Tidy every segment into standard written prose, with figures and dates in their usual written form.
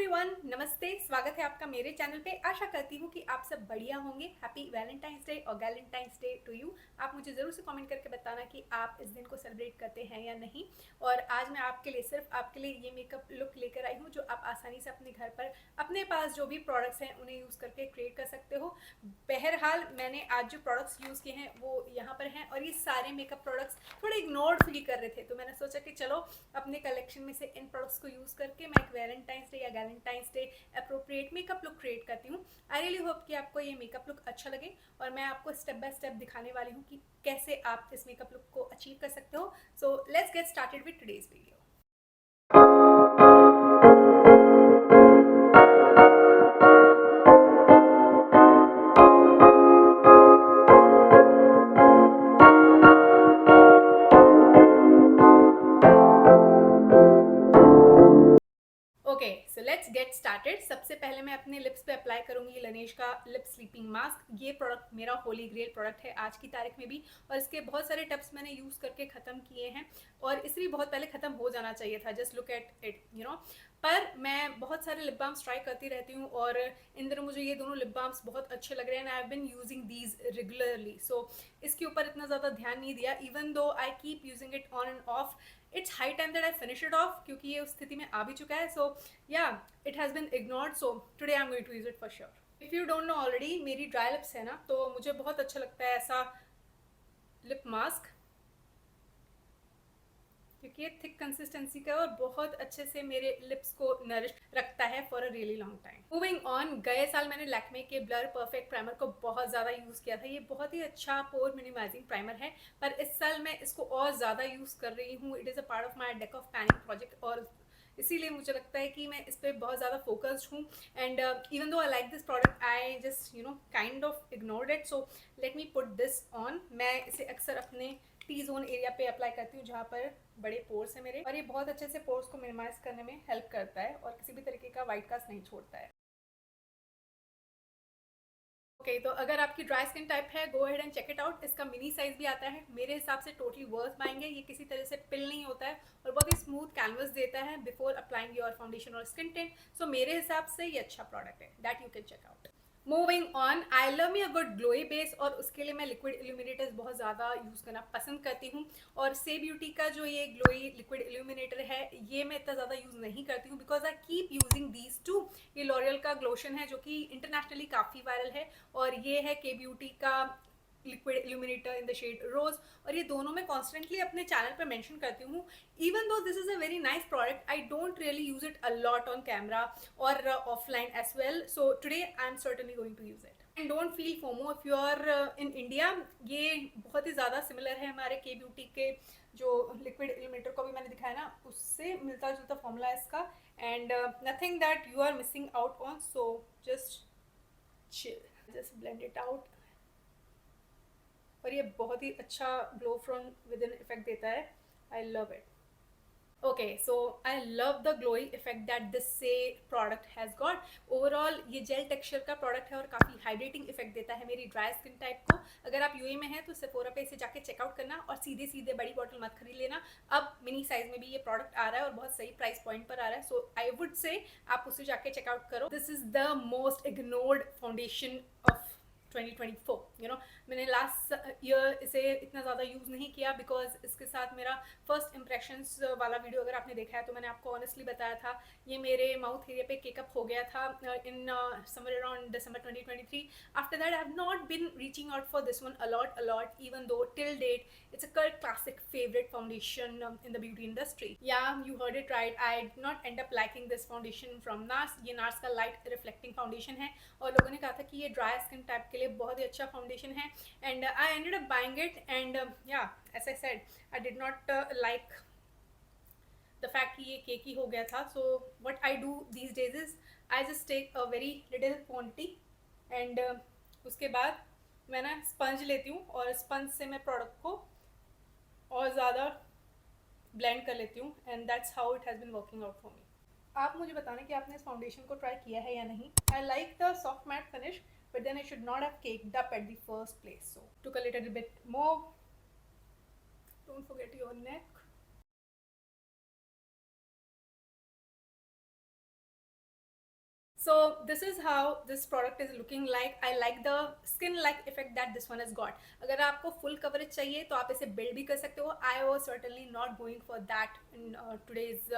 Everyone, नमस्ते। स्वागत है आपका मेरे चैनल पे। आशा करती हूँ कि आप सब बढ़िया होंगे। हैप्पी वैलेंटाइंस डे और गैलेंटाइंस डे टू यू। आप मुझे ज़रूर से कमेंट करके बताना कि आप इस दिन को सेलिब्रेट करते हैं या नहीं। और आज मैं आपके लिए सिर्फ आपके लिए ये मेकअप लुक लेकर आई हूँ जो आप आसानी से अपने घर पर अपने पास जो भी प्रोडक्ट्स हैं उन्हें यूज़ करके क्रिएट कर सकते हो। बहरहाल मैंने आज जो प्रोडक्ट्स यूज़ किए हैं वो यहाँ पर हैं और ये सारे मेकअप प्रोडक्ट्स थोड़े इग्नोर्ड फील कर रहे थे, तो मैंने सोचा कि चलो अपने कलेक्शन में से इन प्रोडक्ट्स को यूज़ करके मैं एक वैलेंटाइंस डे या galentine's day appropriate makeup look create करती हूँ। आई रियली होप कि आपको ये मेकअप लुक अच्छा लगे और मैं आपको स्टेप बाय स्टेप दिखाने वाली हूँ कि कैसे आप इस मेकअप लुक को अचीव कर सकते हो। So let's get started with today's video. Okay, so let's get started. सबसे पहले मैं अपने लिप्स पे अप्लाई करूंगी लनेश का लिप स्लीपिंग मास्क। ये प्रोडक्ट मेरा होली ग्रेल प्रोडक्ट है आज की तारीख में भी, और इसके बहुत सारे टब्स मैंने यूज़ करके ख़त्म किए हैं और इसलिए बहुत पहले ख़त्म हो जाना चाहिए था। जस्ट लुक एट इट, पर मैं बहुत सारे लिप बाम्स ट्राई करती रहती हूँ और इन दिनों मुझे ये दोनों लिप बाम्स बहुत अच्छे लग रहे हैं and I have been using these regularly. So इसके ऊपर इतना ज़्यादा ध्यान नहीं दिया, even though I keep using it on and off. It's high time that I finish it off क्योंकि ये उस स्थिति में आ भी चुका है। So yeah, it has been ignored, so today I'm going to use it for sure. If you don't know already, मेरी ड्राई लिप्स है ना, तो मुझे बहुत अच्छा लगता है ऐसा लिप मास्क क्योंकि ये थिक कंसिस्टेंसी का और बहुत अच्छे से मेरे लिप्स को नरिश रखता है for a really long time. Moving on, गए साल मैंने लैक्मे के ब्लर परफेक्ट प्राइमर को बहुत ज़्यादा यूज़ किया था। ये बहुत ही अच्छा पोर मिनिमाइजिंग प्राइमर है, पर इस साल मैं इसको और ज़्यादा यूज़ कर रही हूँ। It is a part of my deck of panning project और इसीलिए मुझे लगता है कि मैं इस पर बहुत ज़्यादा फोकस्ड हूँ। And even though I like this product, I just kind of ignored it. So let me put this on. मैं इसे अक्सर अपने टी जोन एरिया पे अप्लाई करती हूँ जहाँ पर बड़े पोर्स हैं मेरे, और ये बहुत अच्छे से पोर्स को मिनिमाइज करने में हेल्प करता है और किसी भी तरीके का वाइट कास्ट नहीं छोड़ता है। ओके, तो अगर आपकी ड्राई स्किन टाइप है, go ahead and check it out. इसका मिनी साइज भी आता है, मेरे हिसाब से टोटली वर्थ पाएंगे। ये किसी तरह से पिल नहीं होता है और बहुत ही स्मूथ कैनवस देता है बिफोर अप्लाइंग योर फाउंडेशन और स्किन टिंट। सो मेरे हिसाब से ये अच्छा प्रोडक्ट है, that you can check out. Moving on, I love me a good glowy base और उसके लिए मैं लिक्विड इल्यूमिनेटर्स बहुत ज़्यादा यूज़ करना पसंद करती हूँ। और से ब्यूटी का जो ये ग्लोई लिक्विड इल्यूमिनेटर है ये मैं इतना ज़्यादा यूज़ नहीं करती हूँ because I keep using these two. ये लॉरियल का ग्लोशन है जो कि इंटरनेशनली काफ़ी वायरल है, और ये है के ब्यूटी का liquid illuminator in the shade rose, और ये दोनों मैं कॉन्स्टेंटली अपने चैनल पर मेंशन करती हूँ। Even though this is a very nice product, I don't really use it a lot on camera और offline as well. So today I am certainly going to use it. And don't feel FOMO if you are in India. ये बहुत ही ज़्यादा similar है हमारे के beauty के जो liquid illuminator को भी मैंने दिखाया ना, उससे मिलता जुलता फॉर्मूला है इसका। And nothing that you are missing out on, so just chill, just blend it out। और ये बहुत ही अच्छा glow from with in effect देता है। I love it. Okay, so I love the glowy effect that this से product has got. Overall ये jail texture का product है और काफ़ी हाइड्रेटिंग इफेक्ट देता है मेरी ड्राई स्किन टाइप को। अगर आप यूए में हैं तो सेफोरा पे इसे जाके चेकआउट करना और सीधे सीधे बड़ी बॉटल मत खरीद लेना। अब मिनी साइज में भी ये प्रोडक्ट आ रहा है और बहुत सही प्राइस पॉइंट पर आ रहा है। सो आई वुड से आप उसे जाके चेकआउट करो। This is the most ignored foundation of 2024। मैंने लास्ट ईयर इसे इतना ज़्यादा यूज़ नहीं किया बिकॉज इसके साथ मेरा फर्स्ट इंप्रेशंस वाला वीडियो अगर आपने देखा है तो मैंने आपको ऑनेस्टली बताया था ये मेरे माउथ एरिया पे केकअप हो गया था in summer around December 2023। After that I have not been reaching out for this one a lot even though till date it's a cult classic favourite foundation in the beauty industry. Yeah you heard it right, I did not end up liking this foundation from NARS. ये NARS का light reflecting foundation है और लोगों ने कहा था कि ये ड्राई स्किन टाइप के लिए बहुत ही अच्छा फाउंडेशन है। And I ended up buying it and yeah as I said I did not like the fact कि ये केकी हो गया था। So what I do these days is I just take a very little quantity and उसके बाद मैं ना sponge लेती हूँ और स्पंज से मैं प्रोडक्ट को और ज़्यादा ब्लेंड कर लेती हूँ and that's how it has been working out for me. आप मुझे बताना कि आपने इस फाउंडेशन को ट्राई किया है या नहीं। I like the soft matte finish but then it should not have caked up at the first place, so took a little bit more. Don't forget your neck. So this is how this product is looking like. I like the skin like effect that this one has got. अगर आपको full coverage चाहिए तो आप इसे build भी कर सकते हो. I was certainly not going for that in today's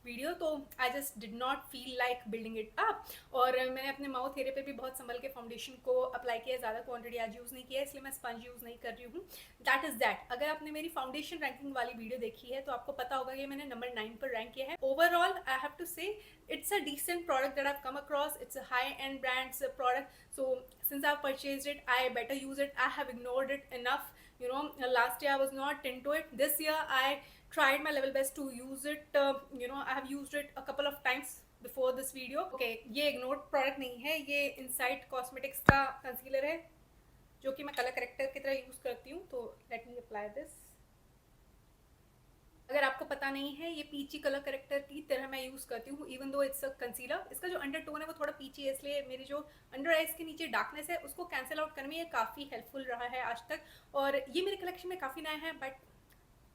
video, तो I just did not feel like building it up. और मैंने अपने माउथ एरिया पे भी बहुत संभल के फाउंडेशन को अप्लाई किया, ज़्यादा क्वांटिटी आज यूज़ नहीं किया, इसलिए मैं स्पंज यूज़ नहीं कर रही हूँ. That is that. अगर आपने मेरी फाउंडेशन रैंकिंग वाली वीडियो देखी है तो आपको पता होगा कि मैंने नंबर 9 पर रैंक किया है. ओवरऑल आई हैव टू से it's a decent product that I've come across. It's a high-end brand's product, so since I've purchased it, I better use it. I have ignored it enough. Last year I was not into it. This year I tried my level best to use it. I have used it a couple of times before this video. Okay, ये ignored product नहीं है, ये Insight Cosmetics का concealer है जो कि मैं colour corrector की तरह यूज करती हूँ. तो let me apply this. अगर आपको पता नहीं है, ये पीची कलर करेक्टर की तरह मैं यूज़ करती हूँ. इवन दो इट्स अ कंसीलर, इसका जो अंडरटोन है वो थोड़ा पीची है, इसलिए मेरी जो अंडर आइज के नीचे डार्कनेस है उसको कैंसिल आउट करने में ये काफ़ी हेल्पफुल रहा है आज तक. और ये मेरे कलेक्शन में काफ़ी नया है, but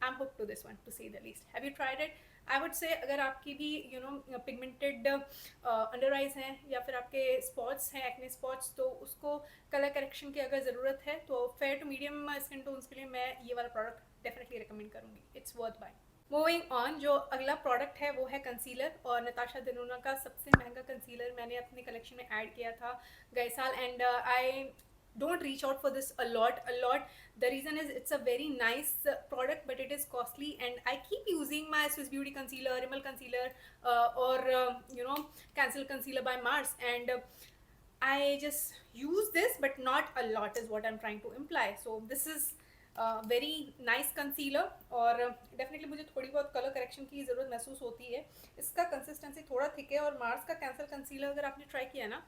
I am hooked to this one to say the least. Have you tried it? I would say अगर आपकी भी पिगमेंटेड अंडर आइज हैं या फिर आपके स्पॉट्स हैं, एक्ने स्पॉट्स, तो उसको कलर करेक्शन की अगर ज़रूरत है तो fair to medium skin tones के लिए मैं ये वाला प्रोडक्ट डेफिनेटली रिकमेंड करूँगी. It's worth buying. Moving on, जो अगला प्रोडक्ट है वो है कंसीलर, और नताशा देनोना का सबसे महंगा कंसीलर मैंने अपने कलेक्शन में ऐड किया था गए साल. And I don't reach out for this a lot. The reason is it's a very nice product, but it is costly, and I keep using my Swiss Beauty concealer, Rimmel concealer, or Cancel concealer by Mars, and I just use this but not a lot is what I'm trying to imply. So this is very nice concealer, और definitely मुझे थोड़ी बहुत colour correction की ज़रूरत महसूस होती है. इसका कंसिस्टेंसी थोड़ा थिक है, और मार्स का कैंसल कंसीलर अगर आपने ट्राई किया ना,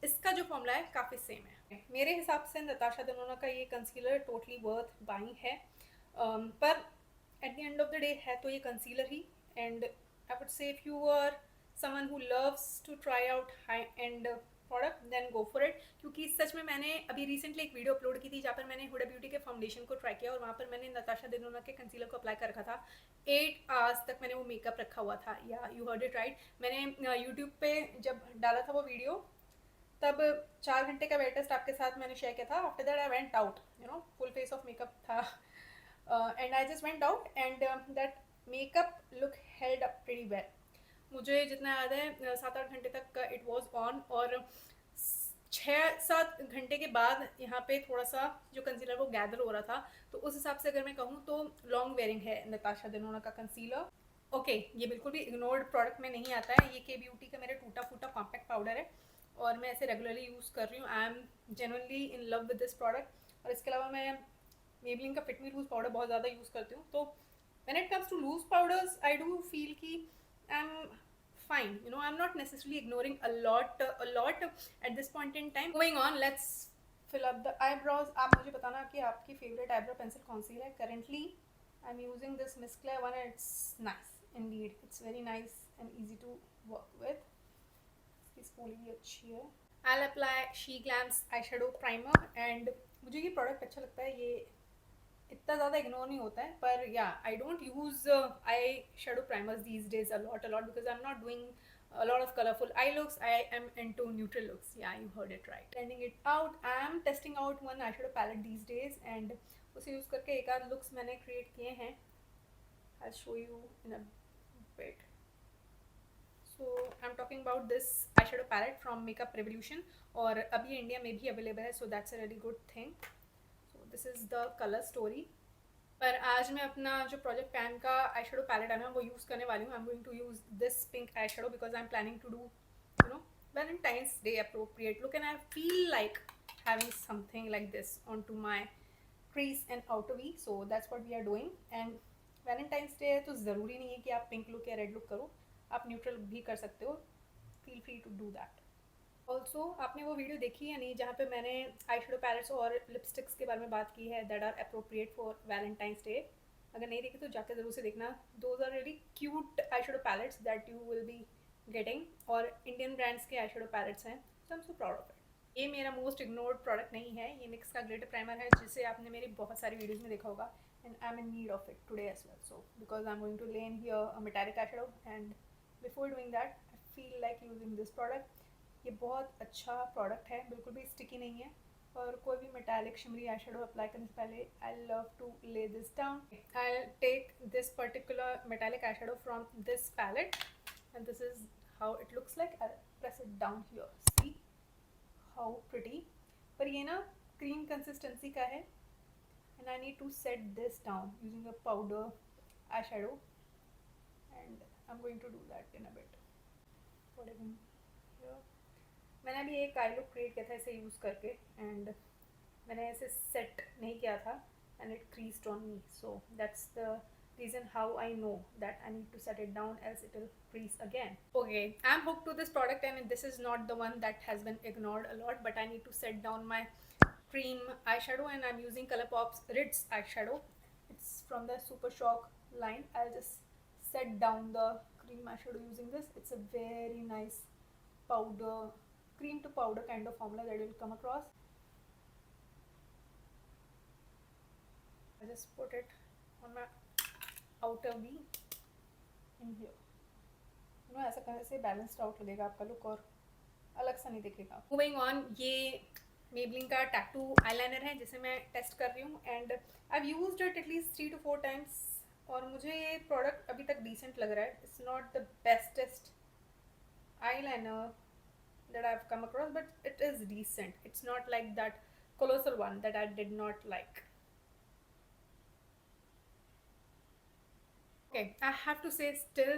इसका जो फॉर्मूला है काफ़ी सेम है. मेरे हिसाब से नताशा देनोना का ये कंसीलर टोटली वर्थ बाइंग है. पर at the end of the day है तो ये कंसीलर ही. And I would say if you are someone who loves to try out high end product then go for it. क्योंकि सच में मैंने अभी रिसेंटली एक वीडियो अपलोड की थी जहाँ पर मैंने हुडा ब्यूटी के फाउंडेशन को ट्राई किया, और वहाँ पर मैंने नताशा देनोना के कंसीलर को अप्लाई कर रखा था. 8 आवर्स तक मैंने वो मेकअप रखा हुआ था. या यू हर्ड इट राइट. मैंने यूट्यूब पे जब डाला था वो वीडियो, तब 4 घंटे का वेट टेस्ट आपके साथ मैंने शेयर किया था. After that I went out, full face of makeup था, and I just went out, and that makeup look held up pretty well. मुझे जितना याद है 7-8 घंटे तक इट वॉज ऑन, और 6-7 घंटे के बाद यहाँ पे थोड़ा सा जो कंसीलर वो गैदर हो रहा था. तो उस हिसाब से अगर मैं कहूँ तो लॉन्ग वेयरिंग है नताशा देनोना का कंसीलर. ओके, ये बिल्कुल भी इग्नोर्ड प्रोडक्ट में नहीं आता है. ये के ब्यूटी का मेरा टूटा फूटा कॉम्पैक्ट पाउडर है, और मैं इसे रेगुलरली यूज़ कर रही हूँ. I am genuinely in love with this product. और इसके अलावा मैं मेबलिन का फिट मी लूज पाउडर बहुत ज़्यादा यूज़ करती हूँ. तो when it comes to loose powders I do feel कि I am fine. I'm not necessarily ignoring a lot at this point in time. Moving on, let's fill up the eyebrows. आप मुझे बताना कि आपकी favorite eyebrow pencil कौन सी है. Currently I'm using this Miss Claire one, and it's nice indeed. It's very nice and easy to work with. इसकी spoolie भी अच्छी है. I'll apply She Glam's eyeshadow primer, and मुझे ये product अच्छा लगता है. ये इतना ज़्यादा इग्नोर नहीं होता है, पर या I don't use eye shadow primers these days a lot because I am not doing a lot of colorful eye looks. I am into neutral looks. Yeah, you heard it right. Blending it out. I am testing out one eyeshadow palette these days, and उसे use करके एक आध looks मैंने create किए हैं. I'll show you in a bit. So I'm talking about this eyeshadow palette from Makeup Revolution, और अभी India में भी अवेलेबल है, so that's a really good thing. So this is the color story. पर आज मैं अपना जो प्रोजेक्ट पैन का आई शेडो पैलेट है ना वो यूज़ करने वाली हूँ. I am going to use this pink eye shadow because I am planning to do Valentine's day appropriate look, and I feel like having something like this on to my crease and outer V. So that's what we are doing. And Valentine's day है तो ज़रूरी नहीं है कि आप pink look या red look करो, आप न्यूट्रल भी कर सकते हो. Feel free to do that. Also आपने वो वीडियो देखी है नहीं जहाँ पे मैंने आई शेडो पैलेट्स और लिपस्टिक्स के बारे में बात की है that are appropriate for valentine's day. अगर नहीं देखी तो जाकर ज़रूर से देखना. Those are really cute eye shadow palettes that you will be getting, और इंडियन ब्रांड्स के आई शेडो पैलेट्स हैं. So I am so proud of it. ये मेरा मोस्ट इग्नोर्ड प्रोडक्ट नहीं है. ये निक्स का ग्लिटर प्राइमर है जिसे आपने मेरी बहुत सारी वीडियोज़ में देखा होगा, and I am in need of it today as well. So because I am going to lay in here a metallic eye shadow, and before doing that I feel like using this product. ये बहुत अच्छा product है, बिल्कुल भी sticky नहीं है। और कोई भी metallic shimmery eye shadow apply करने से पहले I love to lay this down. I take this particular metallic eye shadow from this palette and this is how it looks like. I press it down here, see how pretty. पर ये ना cream consistency का है and I need to set this down using a powder eyeshadow, and I'm going to do that in a bit. Putting here. मैंने अभी एक I look create किया था इसे यूज़ करके एंड मैंने ऐसे सेट नहीं किया था and it creased on me, so that's the reason how I know that I need to set it down else it will crease again. Okay, I'm hooked to this product and this is not the one that has been ignored a lot, but I need to set down my cream eyeshadow and I'm using Colourpop's Ritz eyeshadow. It's from the Super Shock line. I'll just set down the cream eyeshadow using this. It's a very nice powder, cream to powder kind of formula that you'll come across. I just put it on my outer V in here. ऐसा करने से balanced out लगेगा आपका look और अलग सा नहीं दिखेगा। मूविंग ऑन, ये मेबलिन का टैटू आईलाइनर है जिसे मैं टेस्ट कर रही हूँ and I have used it at least 3 to 4 times और मुझे ये प्रोडक्ट अभी तक डिसेंट लग रहा है। It's not the bestest eyeliner that I've come across, but it is decent. It's not like that colossal one that I did not like. Okay, I have to say still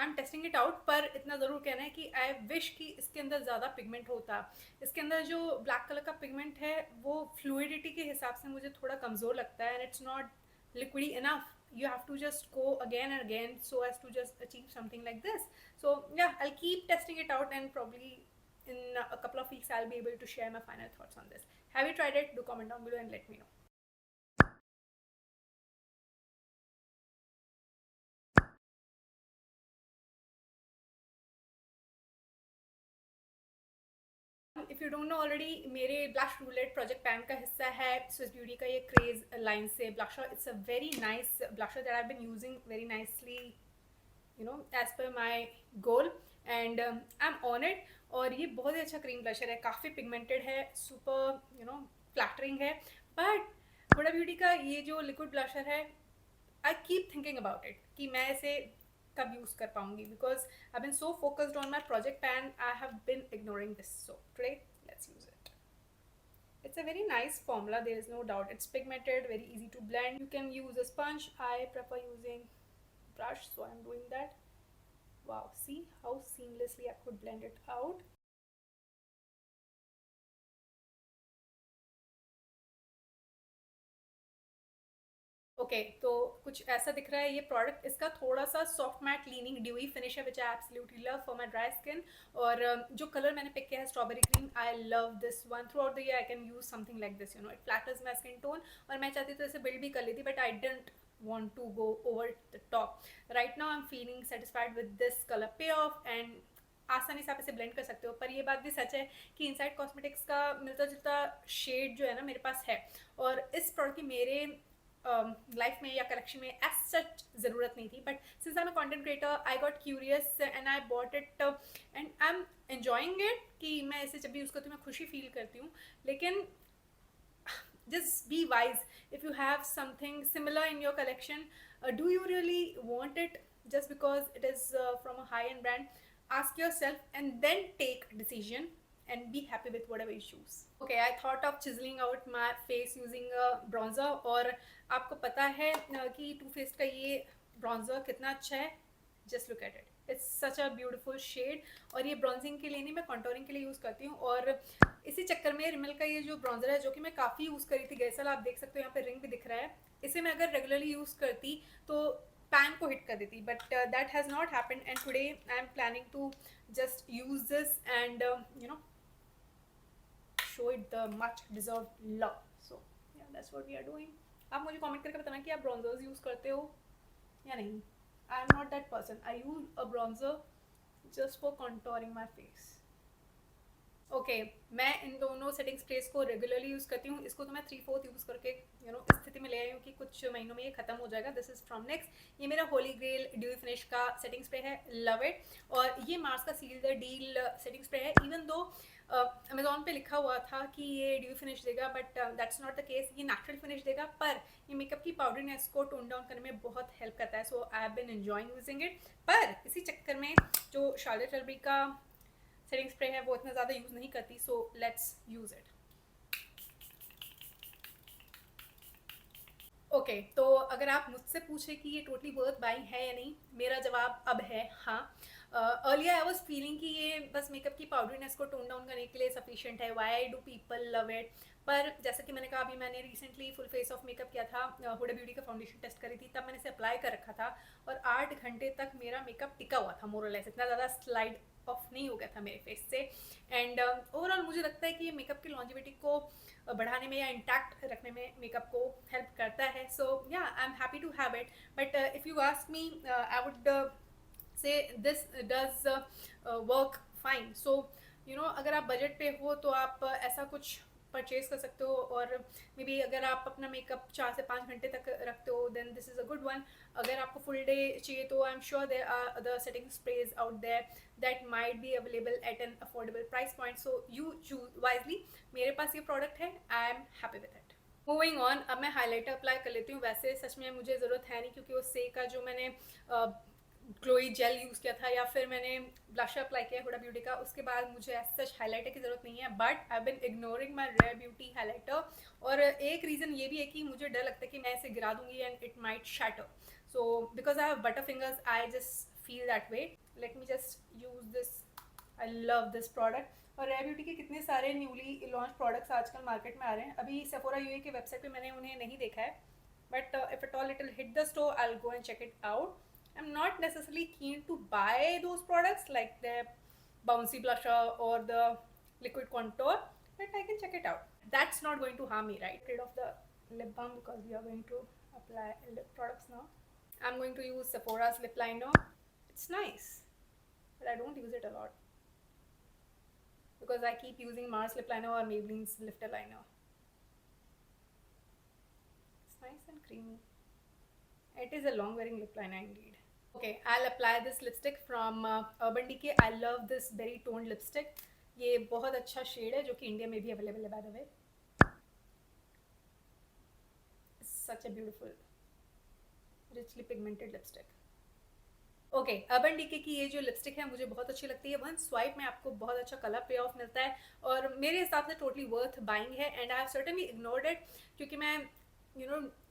I'm testing it out, पर इतना ज़रूर कहना है कि I wish कि इसके अंदर ज़्यादा पिगमेंट होता। इसके अंदर जो ब्लैक कलर का पिगमेंट है वो फ्लूइडिटी के हिसाब से मुझे थोड़ा कमज़ोर लगता है and it's not liquidy enough. You have to just go again and again so as to just achieve something like this. So yeah, I'll keep testing it out and probably in a couple of weeks I'll be able to share my final thoughts on this. Have you tried it? Do comment down below and let me know. If you don't know already, मेरे blush roulette project pan का हिस्सा है Swiss Beauty का ये craze line से blusher. It's a very nice blusher that I been using very nicely, you know, as per my goal and I am on it. और ये बहुत ही अच्छा क्रीम ब्लशर है, काफ़ी पिगमेंटेड है, सुपर यू नो फ्लैटरिंग है। But Huda Beauty का ये जो लिक्विड ब्लशर है, I keep thinking about it कि मैं इसे कब यूज़ कर पाऊंगी, because I been so focused on my project pan, I have been ignoring this. So today let's use it. It's a very nice formula, there is no doubt. It's pigmented, very easy to blend. You can use a sponge. I prefer using brush, so I'm doing that. Wow, see how seamlessly I could blend it out. Okay तो कुछ ऐसा दिख रहा है ये product. इसका थोड़ा सा soft matte leaning dewy finish है which I absolutely love for my dry skin. और जो कलर मैंने पिक किया है strawberry green, I love this one. Throughout the year I can use something like this, you know, it flatters my skin tone. और मैं चाहती तो इसे बिल्ड भी कर लेती, but I don't want to go over the top. Right now I'm feeling satisfied with this color payoff and आसानी से आप इसे ब्लेंड कर सकते हो। पर ये बात भी सच है कि इनसाइड कॉस्मेटिक्स का मिलता जुलता शेड जो है ना मेरे पास है, और इस प्रोडक्ट की मेरे लाइफ में या कलेक्शन में एज सच ज़रूरत नहीं थी। But since I am a content creator I got curious and I bought it and I am enjoying it कि मैं इसे जब भी यूज़ करती हूँ मैं खुशी फील करती हूँ। लेकिन just be wise. If you have something similar in your collection, do you really want it just because it is from a high-end brand? Ask yourself and then take a decision and be happy with whatever you choose. Okay, I thought of chiseling out my face using a bronzer, और आपको पता है कि Too Faced का ये bronzer कितना अच्छा है। Just look at it. It's such a beautiful shade, और ये ब्रॉन्जिंग के लिए नहीं, मैं कॉन्टोरिंग के लिए यूज़ करती हूँ। और इसी चक्कर में रिमल का ये जो ब्रॉन्जर है जो कि मैं काफ़ी यूज़ करी थी, गए साल, आप देख सकते हो यहाँ पे रिंग भी दिख रहा है, इसे मैं अगर रेगुलरली यूज़ करती तो पैन को हिट कर देती, but that has not happened and today I am planning to just use this and you know show it the much deserve love. So that's what we are doing. आप मुझे comment करके बताना कि आप ब्रॉन्जर्स use करते हो या नहीं। I am not that person, I use a bronzer just for contouring my face. Okay मैं इन दोनों सेटिंग स्प्रेस को रेगुलरली यूज़ करती हूँ। इसको तो मैं 3/4 यूज़ करके स्थिति में ले आई हूँ कि कुछ महीनों में ये खत्म हो जाएगा। This is from next. ये मेरा होली ग्रेल ड्यू फिनिश का सेटिंग स्प्रे है, लव इट। और ये मार्स का seal the deal setting spray है। इवन दो अमेजोन पे लिखा हुआ था कि ये ड्यू फिनिश देगा, but that's not the case. ये नेचुरल फिनिश देगा, पर ये मेकअप की पाउडरीनेस को टोन डाउन करने में बहुत हेल्प करता है। So I have been enjoying using it. पर इसी चक्कर में जो शार्लेट tilbury का सेटिंग स्प्रे है वो इतना ज़्यादा यूज़ नहीं करती। So let's use it. Okay तो अगर आप मुझसे पूछे कि ये टोटली वर्थ बाइंग है या नहीं, मेरा जवाब अब है हाँ। अर्लियर आई वॉज फीलिंग कि ये बस मेकअप की पाउडरीनेस को टोन डाउन करने के लिए सफिशिएंट है, why do people love it. पर जैसा कि मैंने कहा, अभी मैंने recently full face of makeup किया था, हुडा ब्यूटी का फाउंडेशन टेस्ट करी थी, तब मैंने इसे अप्लाई कर रखा था और 8 घंटे तक मेरा मेकअप टिका हुआ था, मोरलेस। इतना ज़्यादा स्लाइड ऑफ नहीं हो गया था मेरे फेस से। एंड ओवरऑल मुझे लगता है कि ये मेकअप की लॉन्जिविटी को बढ़ाने में या इंटैक्ट रखने में मेकअप को हेल्प करता है। So yeah I am happy to have it. But if you ask me, I would say this does work fine. So अगर आप बजट पे हो तो आप ऐसा कुछ परचेज कर सकते हो, और मे बी अगर आप अपना मेकअप 4 से 5 घंटे तक रखते हो then this is a good one. अगर आपको फुल डे चाहिए तो I am sure there are other setting sprays out there that might be available at an affordable price point. So you choose wisely. मेरे पास ये product है, I am happy with it. Moving on, अब मैं highlighter apply कर लेती हूँ। वैसे सच में मुझे ज़रूरत है नहीं, क्योंकि वो से का जो मैंने ग्लोई जेल यूज़ किया था या फिर मैंने ब्लशर अप्लाई किया हुडा ब्यूटी का, उसके बाद मुझे सच हाइलाइटर की ज़रूरत नहीं है। But I been ignoring my Rare Beauty highlighter. और एक रीज़न ये भी है कि मुझे डर लगता है कि मैं इसे गिरा दूंगी and it might shatter. So because I have butter fingers, I just feel that way. Let me just use this. I love this product. और रेयर ब्यूटी के कितने सारे न्यूली लॉन्च प्रोडक्ट्स आजकल मार्केट में आ रहे हैं। अभी सेफोरा यूए के वेबसाइट पे मैंने उन्हें नहीं देखा है, but if at all it will hit the store, I will go and check it out. I'm not necessarily keen to buy those products like the bouncy blusher or the liquid contour, but I can check it out. That's not going to harm me, right? Get rid of the lip balm because we are going to apply lip products now. I'm going to use Sephora's lip liner. It's nice, but I don't use it a lot because I keep using Mars lip liner or Maybelline's lifter liner. It's nice and creamy. It is a long wearing lip liner indeed. Okay, I'll apply this lipstick from Urban Decay. I love this berry toned lipstick. ये बहुत अच्छा shade है जो कि India में भी available है, by the way. Such a beautiful richly pigmented lipstick. Okay, Urban Decay की ये जो लिपस्टिक है मुझे बहुत अच्छी लगती है। वन स्वाइप में आपको बहुत अच्छा कलर पे ऑफ मिलता है और मेरे हिसाब से टोटली वर्थ बाइंग है। And I have certainly ignored it, क्योंकि मैं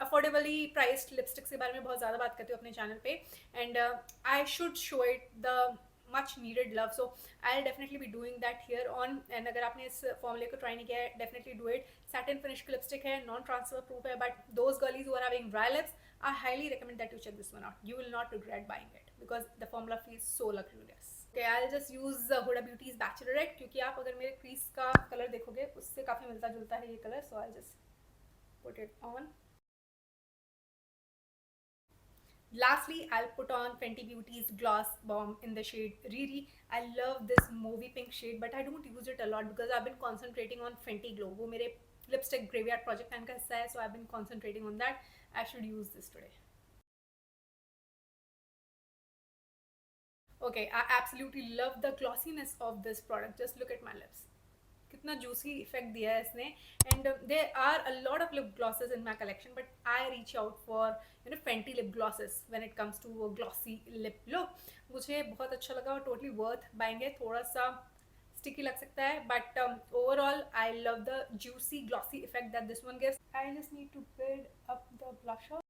अफोर्डेबली प्राइस्ड लिपस्टिक्स के बारे में बहुत ज़्यादा बात करती हूँ अपने चैनल पे, and I should show it the much needed love. So I definitely be doing that here on. And अगर आपने इस फॉर्मूले को ट्राई नहीं किया है, definitely do it. Satin finish की लिपस्टिक है, नॉन ट्रांसफर प्रूफ है, but those girlies who are having dry lips, I highly recommend that you check this one out. You will not regret buying it because the formula feels so luxurious. Okay, I'll just use Huda Beauty's Bachelorette, क्योंकि आप अगर मेरे crease का colour देखोगे उससे काफ़ी मिलता जुलता है ये colour. So I'll just put it on. Lastly, I'll put on Fenty Beauty's Gloss Bomb in the shade Riri. I love this mauvey pink shade, but I don't use it a lot because I've been concentrating on Fenty Glow. वो मेरे lipstick graveyard project plan का हिस्सा है, so I've been concentrating on that. I should use this today. Okay, I absolutely love the glossiness of this product. Just look at my lips. कितना juicy effect दिया है इसने. And there are a lot of lip glosses in my collection, but I reach out for Fenty lip glosses when it comes to a glossy lip look. मुझे बहुत अच्छा लगा और totally worth buying है. थोड़ा सा sticky लग सकता है, but overall I love the juicy glossy effect that this one gives. I just need to build up the blusher.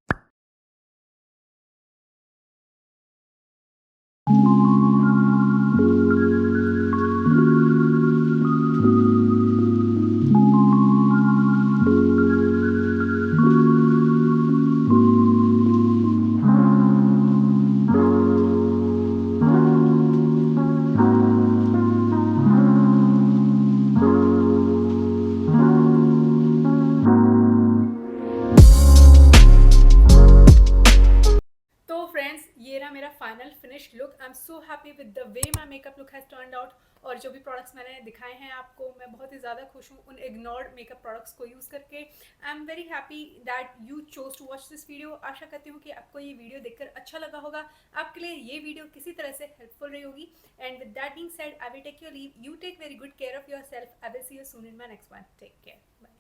I am so happy with the way my makeup look has turned out. और जो भी products मैंने दिखाए हैं आपको, मैं बहुत ही ज़्यादा खुश हूँ उन इग्नोर्ड मेकअप प्रोडक्ट्स को यूज़ करके। I am very happy that you chose to watch this video. आशा करती हूँ कि आपको ये वीडियो देखकर अच्छा लगा होगा, आपके लिए ये वीडियो किसी तरह से हेल्पफुल रही होगी। And with that being said, I will take your leave. You take very good care of yourself. I will see you soon in my next one. Take care, bye.